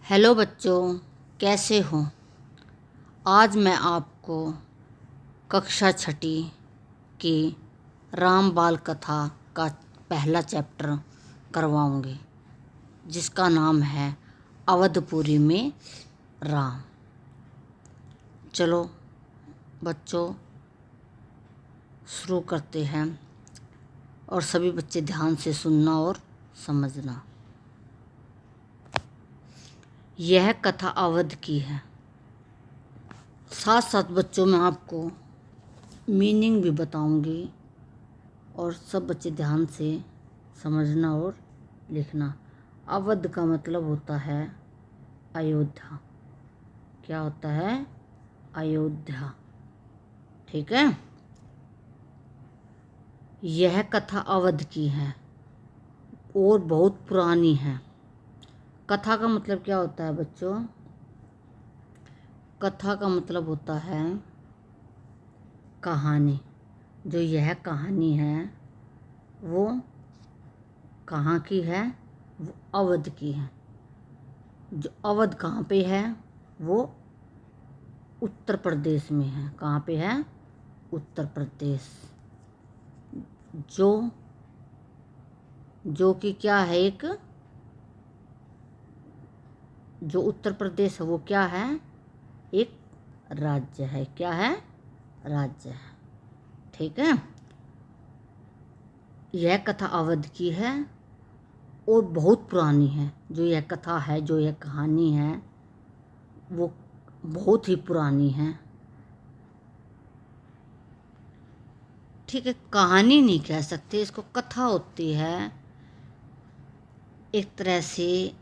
Hello बच्चों, कैसे हो। आज मैं आपको कक्षा छठी की राम बाल कथा का पहला चैप्टर करवाऊंगी, जिसका नाम है अवधपुरी में राम। चलो बच्चों, शुरू करते हैं और सभी बच्चे ध्यान से सुनना और समझना। यह कथा अवध की है। साथ साथ बच्चों मैं आपको मीनिंग भी बताऊंगी और सब बच्चे ध्यान से समझना और लिखना। अवध का मतलब होता है अयोध्या। क्या होता है? अयोध्या। ठीक है। यह कथा अवध की है और बहुत पुरानी है। कथा का मतलब क्या होता है बच्चों? कथा का मतलब होता है कहानी। जो यह कहानी है वो कहाँ की है? वो अवध की है। जो अवध कहाँ पे है? वो उत्तर प्रदेश में है। कहाँ पे है? उत्तर प्रदेश। जो कि क्या है, एक जो उत्तर प्रदेश है वो क्या है? एक राज्य है। क्या है? राज्य है। ठीक है। यह कथा अवध की है और बहुत पुरानी है। जो यह कथा है, जो यह कहानी है, वो बहुत ही पुरानी है। ठीक है, कहानी नहीं कह सकते इसको, कथा होती है एक तरह से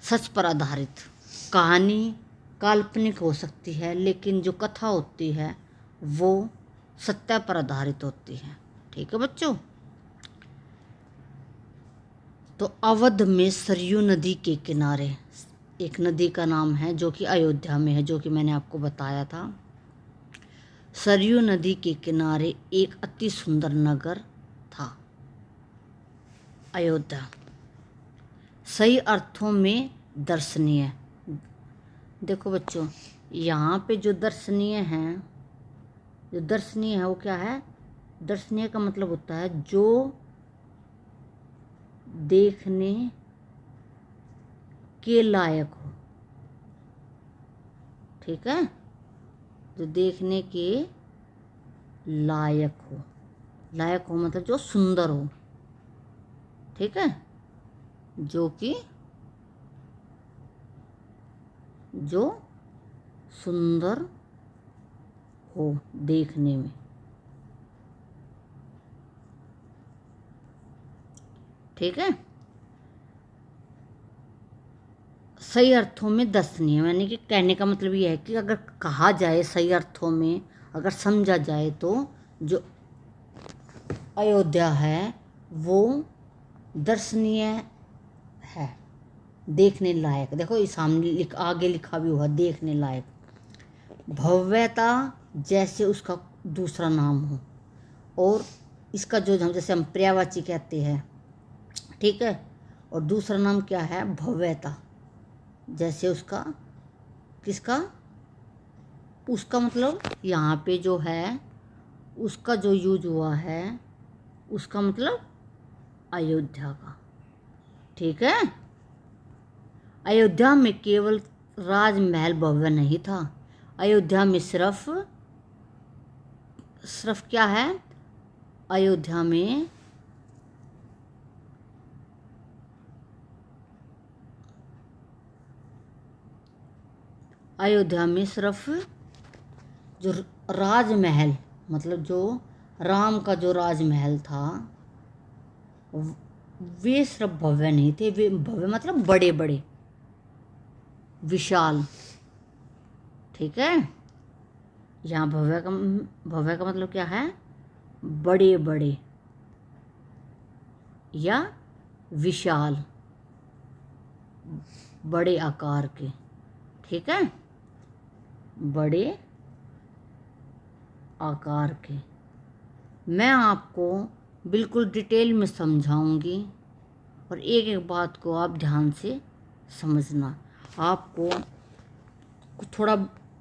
सच पर आधारित। कहानी काल्पनिक हो सकती है, लेकिन जो कथा होती है वो सत्य पर आधारित होती है। ठीक है बच्चों। तो अवध में सरयू नदी के किनारे एक नदी का नाम है जो कि अयोध्या में है, जो कि मैंने आपको बताया था। सरयू नदी के किनारे एक अति सुंदर नगर था, अयोध्या। सही अर्थों में दर्शनीय। देखो बच्चों, यहाँ पे जो दर्शनीय है वो क्या है? दर्शनीय का मतलब होता है जो देखने के लायक हो। ठीक है, जो देखने के लायक हो। लायक हो मतलब जो सुंदर हो। ठीक है, जो सुंदर हो देखने में। ठीक है। सही अर्थों में दर्शनीय, यानी कि कहने का मतलब ये है कि अगर कहा जाए सही अर्थों में, अगर समझा जाए तो जो अयोध्या है वो दर्शनीय है, देखने लायक। देखो इस सामने आगे लिखा भी हुआ, देखने लायक। भव्यता जैसे उसका दूसरा नाम हो, और इसका जो हम जैसे हम पर्यायवाची कहते हैं। ठीक है। और दूसरा नाम क्या है? भव्यता। जैसे उसका किसका? उसका मतलब यहाँ पे जो है उसका जो यूज हुआ है, उसका मतलब अयोध्या का। ठीक है। अयोध्या में केवल राजमहल भव्य नहीं था। अयोध्या में सिर्फ क्या है? अयोध्या में सिर्फ जो राजमहल, मतलब जो राम का जो राजमहल था, वे सिर्फ भव्य नहीं थे। वे भव्य मतलब बड़े बड़े, विशाल। ठीक है। यहाँ भव्य का मतलब क्या है? बड़े बड़े या विशाल, बड़े आकार के। ठीक है, बड़े आकार के। मैं आपको बिल्कुल डिटेल में समझाऊंगी और एक एक बात को आप ध्यान से समझना। आपको थोड़ा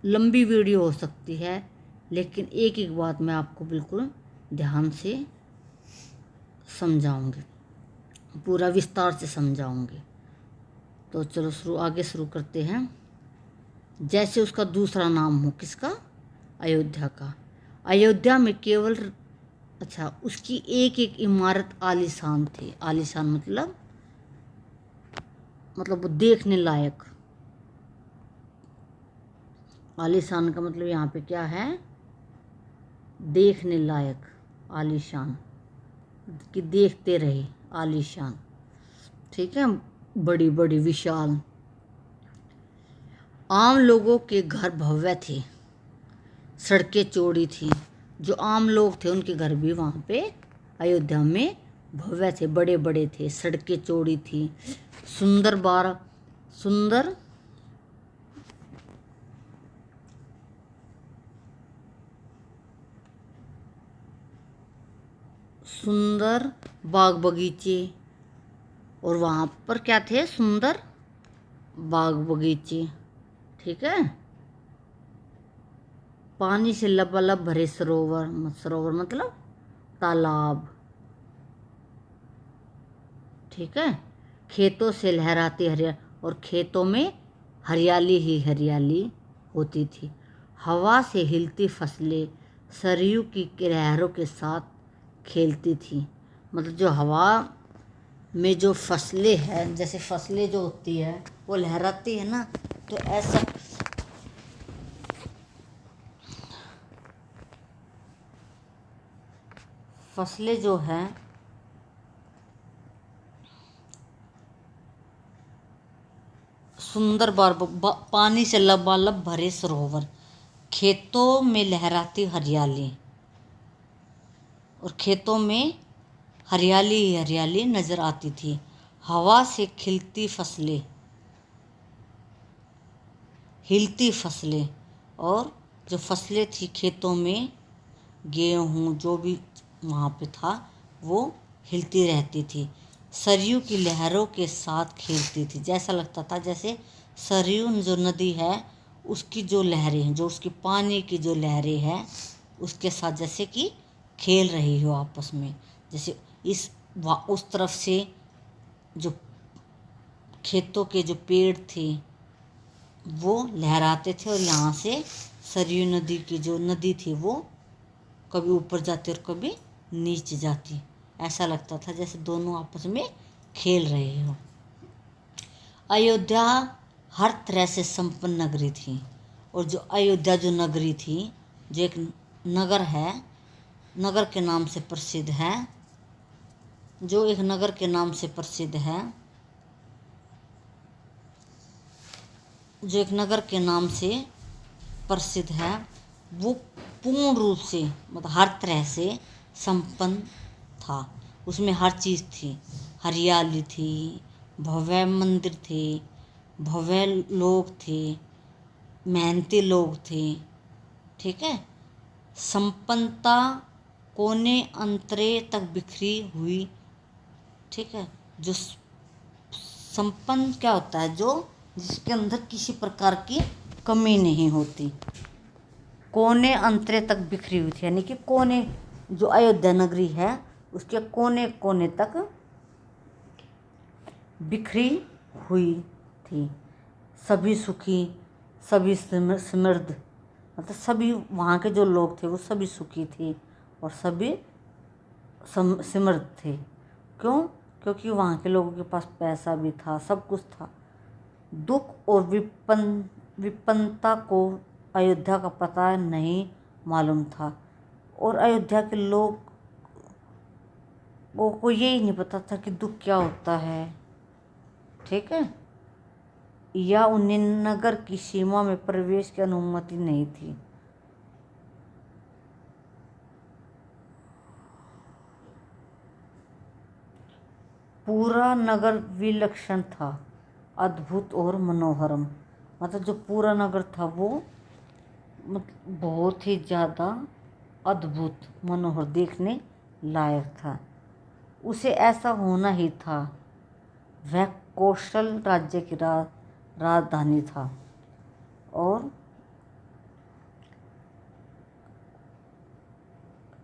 लंबी वीडियो हो सकती है, लेकिन एक एक बात मैं आपको बिल्कुल ध्यान से समझाऊंगी, पूरा विस्तार से समझाऊंगी। तो चलो आगे शुरू करते हैं। जैसे उसका दूसरा नाम हो, किसका? अयोध्या का। अयोध्या में केवल, अच्छा, उसकी एक एक इमारत आलीशान थी। आलीशान मतलब वो देखने लायक। आलीशान का मतलब यहाँ पे क्या है? देखने लायक, आलीशान, कि देखते रहे, आलीशान, ठीक है, बड़ी बड़ी विशाल। आम लोगों के घर भव्य थे, सड़कें चौड़ी थी। जो आम लोग थे उनके घर भी वहाँ पे अयोध्या में भव्य थे, बड़े बड़े थे, सड़कें चौड़ी थी, सुंदर सुंदर बाग बगीचे। और वहाँ पर क्या थे? सुंदर बाग बगीचे, ठीक है। पानी से लबालब भरे सरोवर, सरोवर मतलब तालाब, ठीक है। खेतों से लहराती हरियाली, और खेतों में हरियाली ही हरियाली होती थी। हवा से हिलती फसलें सरयू की लहरों के साथ खेलती थी। मतलब जो हवा में जो फसलें हैं, जैसे फसलें जो होती है वो लहराती है ना, तो ऐसा फसलें जो हैं सुंदर पानी से लबालब भरे सरोवर, खेतों में लहराती हरियाली, और खेतों में हरियाली ही हरियाली नजर आती थी। हवा से खिलती फसलें, हिलती फसलें, और जो फसलें थी खेतों में, गेहूँ जो भी वहाँ पे था वो हिलती रहती थी। सरयू की लहरों के साथ खेलती थी। जैसा लगता था जैसे सरयू जो नदी है उसकी जो लहरें हैं, जो उसकी पानी की जो लहरें हैं उसके साथ जैसे कि खेल रही हो आपस में। जैसे उस तरफ से जो खेतों के जो पेड़ थे वो लहराते थे, और यहाँ से सरयू नदी की जो नदी थी वो कभी ऊपर जाती और कभी नीचे जाती। ऐसा लगता था जैसे दोनों आपस में खेल रहे हो। अयोध्या हर तरह से संपन्न नगरी थी। और जो अयोध्या जो नगरी थी, जो एक नगर है, नगर के नाम से प्रसिद्ध है, जो एक नगर के नाम से प्रसिद्ध है, जो एक नगर के नाम से प्रसिद्ध है, वो पूर्ण रूप से मतलब हर तरह से संपन्न था। उसमें हर चीज़ थी, हरियाली थी, भव्य मंदिर थे, भव्य लोग थे, मेहनती लोग थे, ठीक है। संपन्नता कोने अंतरे तक बिखरी हुई, ठीक है। जो संपन्न क्या होता है? जो जिसके अंदर किसी प्रकार की कमी नहीं होती। कोने अंतरे तक बिखरी हुई थी, यानी कि कोने, जो अयोध्या नगरी है उसके कोने कोने तक बिखरी हुई थी। सभी सुखी, सभी समृद्ध, मतलब सभी वहाँ के जो लोग थे वो सभी सुखी थे और सभी समृद्ध थे। क्यों? क्योंकि वहाँ के लोगों के पास पैसा भी था, सब कुछ था। दुख और विपन्नता को अयोध्या का पता नहीं मालूम था, और अयोध्या के लोगों को यही नहीं पता था कि दुख क्या होता है, ठीक है। या उन्हें नगर की सीमा में प्रवेश की अनुमति नहीं थी। पूरा नगर विलक्षण था, अद्भुत और मनोहरम। मतलब जो पूरा नगर था वो मतलब बहुत ही ज़्यादा अद्भुत, मनोहर, देखने लायक था। उसे ऐसा होना ही था वह कौशल राज्य की राजधानी था और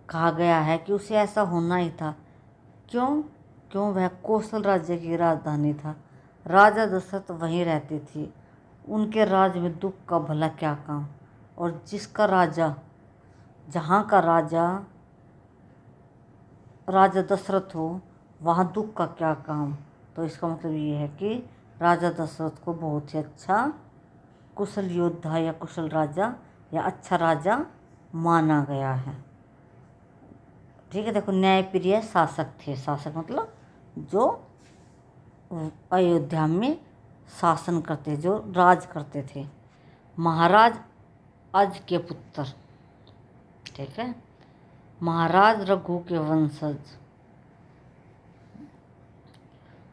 कहा गया है कि उसे ऐसा होना ही था। क्यों? क्यों वह कौशल राज्य की राजधानी था। राजा दशरथ वहीं रहते थे। उनके राज में दुख का भला क्या काम। और जिसका राजा, जहाँ का राजा दशरथ हो, वहाँ दुख का क्या काम। तो इसका मतलब ये है कि राजा दशरथ को बहुत ही अच्छा कुशल योद्धा या कुशल राजा या अच्छा राजा माना गया है। ठीक है, देखो, न्यायप्रिय शासक थे। शासक मतलब जो अयोध्या में शासन करते, जो राज करते थे। महाराज अज के पुत्र, ठीक है, महाराज रघु के वंशज।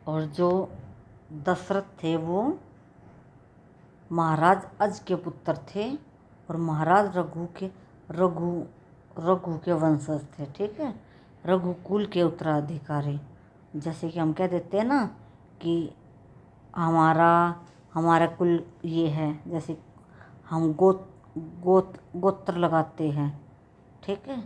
और जो दशरथ थे वो महाराज अज के पुत्र थे और महाराज रघु के वंशज थे। ठीक है, रघुकुल के उत्तराधिकारी। जैसे कि हम कह देते हैं ना कि हमारा कुल ये है, जैसे हम गोत्र लगाते हैं। ठीक है,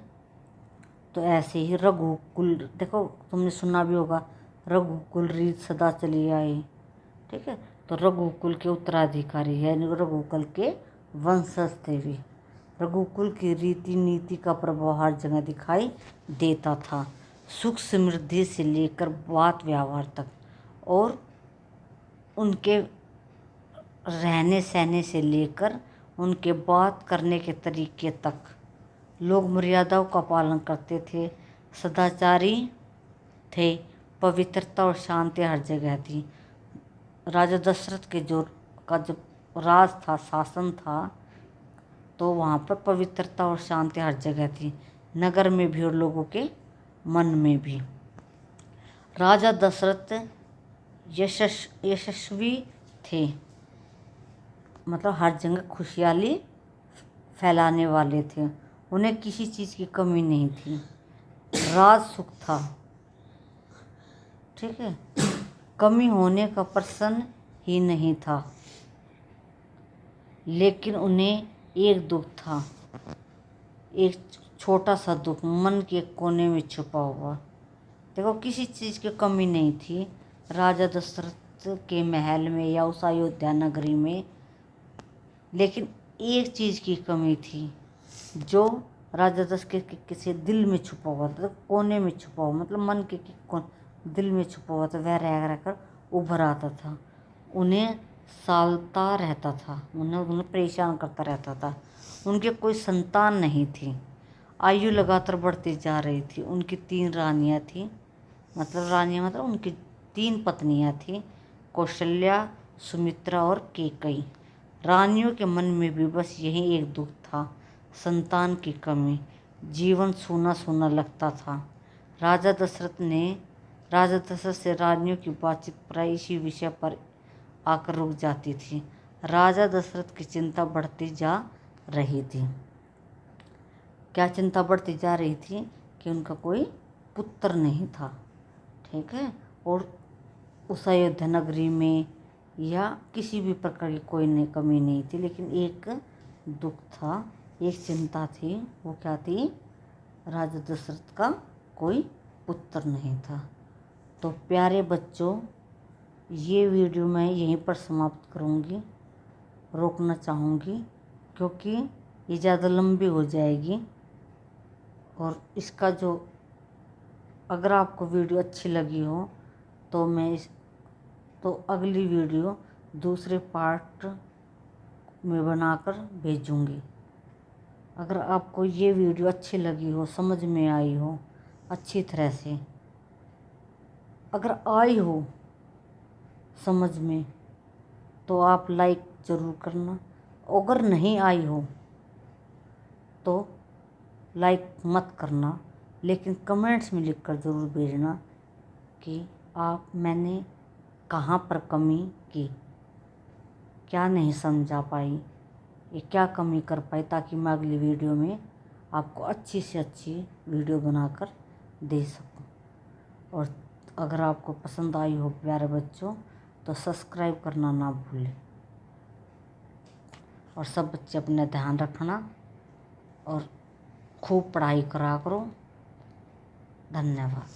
तो ऐसे ही रघुकुल, देखो तुमने सुना भी होगा, रघुकुल रीत सदा चली आई। ठीक है, तो रघुकुल के उत्तराधिकारी यानी रघुकुल के वंशज थे भी। रघुकुल की रीति नीति का प्रभाव हर जगह दिखाई देता था, सुख समृद्धि से लेकर बात व्यवहार तक। और उनके रहने सहने से लेकर उनके बात करने के तरीके तक लोग मर्यादाओं का पालन करते थे, सदाचारी थे, पवित्रता और शांति हर जगह थी। राजा दशरथ के जो राज था, शासन था, तो वहाँ पर पवित्रता और शांति हर जगह थी, नगर में भी और लोगों के मन में भी। राजा दशरथ यशस्वी थे, मतलब हर जगह खुशहाली फैलाने वाले थे। उन्हें किसी चीज़ की कमी नहीं थी, राज सुख था। ठीक है, कमी होने का प्रश्न ही नहीं था। लेकिन उन्हें एक दुख था, एक छोटा सा दुख, मन के कोने में छुपा हुआ। देखो, किसी चीज़ की कमी नहीं थी राजा दशरथ के महल में या उस अयोध्या नगरी में, लेकिन एक चीज़ की कमी थी जो राजा दशरथ के किसी दिल में छुपा हुआ था, कोने में छुपा हुआ, मतलब मन के दिल में छुपा हुआ था। वह रह कर उभर आता था, उन्हें सालता रहता था, उन्हें परेशान करता रहता था। उनके कोई संतान नहीं थी, आयु लगातार बढ़ती जा रही थी। उनकी 3 रानियाँ थीं, मतलब उनकी 3 पत्नियाँ थीं, कौशल्या, सुमित्रा और कैकेयी। रानियों के मन में भी बस यही एक दुख था, संतान की कमी। जीवन सूना सूना लगता था। राजा दशरथ से रानियों की बातचीत प्राय इसी विषय पर आकर रुक जाती थी। राजा दशरथ की चिंता बढ़ती जा रही थी। क्या चिंता बढ़ती जा रही थी? कि उनका कोई पुत्र नहीं था। ठीक है, और उस अयोध्या नगरी में या किसी भी प्रकार की कोई कमी नहीं थी, लेकिन एक दुख था, एक चिंता थी। वो क्या थी? राजा दशरथ का कोई पुत्र नहीं था। तो प्यारे बच्चों, ये वीडियो मैं यहीं पर समाप्त करूँगी, रोकना चाहूँगी क्योंकि ये ज़्यादा लंबी हो जाएगी। और इसका जो, अगर आपको वीडियो अच्छी लगी हो तो अगली वीडियो दूसरे पार्ट में बनाकर भेजूँगी। अगर आपको ये वीडियो अच्छी लगी हो, समझ में आई हो अच्छी तरह से, अगर आई हो समझ में, तो आप लाइक ज़रूर करना। अगर नहीं आई हो तो लाइक मत करना, लेकिन कमेंट्स में लिखकर ज़रूर भेजना कि मैंने कहाँ पर कमी की, क्या नहीं समझा पाई, ये क्या कमी कर पाई, ताकि मैं अगली वीडियो में आपको अच्छी से अच्छी वीडियो बनाकर दे सकूं। और अगर आपको पसंद आई हो प्यारे बच्चों तो सब्सक्राइब करना ना भूलें। और सब बच्चे अपने ध्यान रखना और खूब पढ़ाई करा करो। धन्यवाद।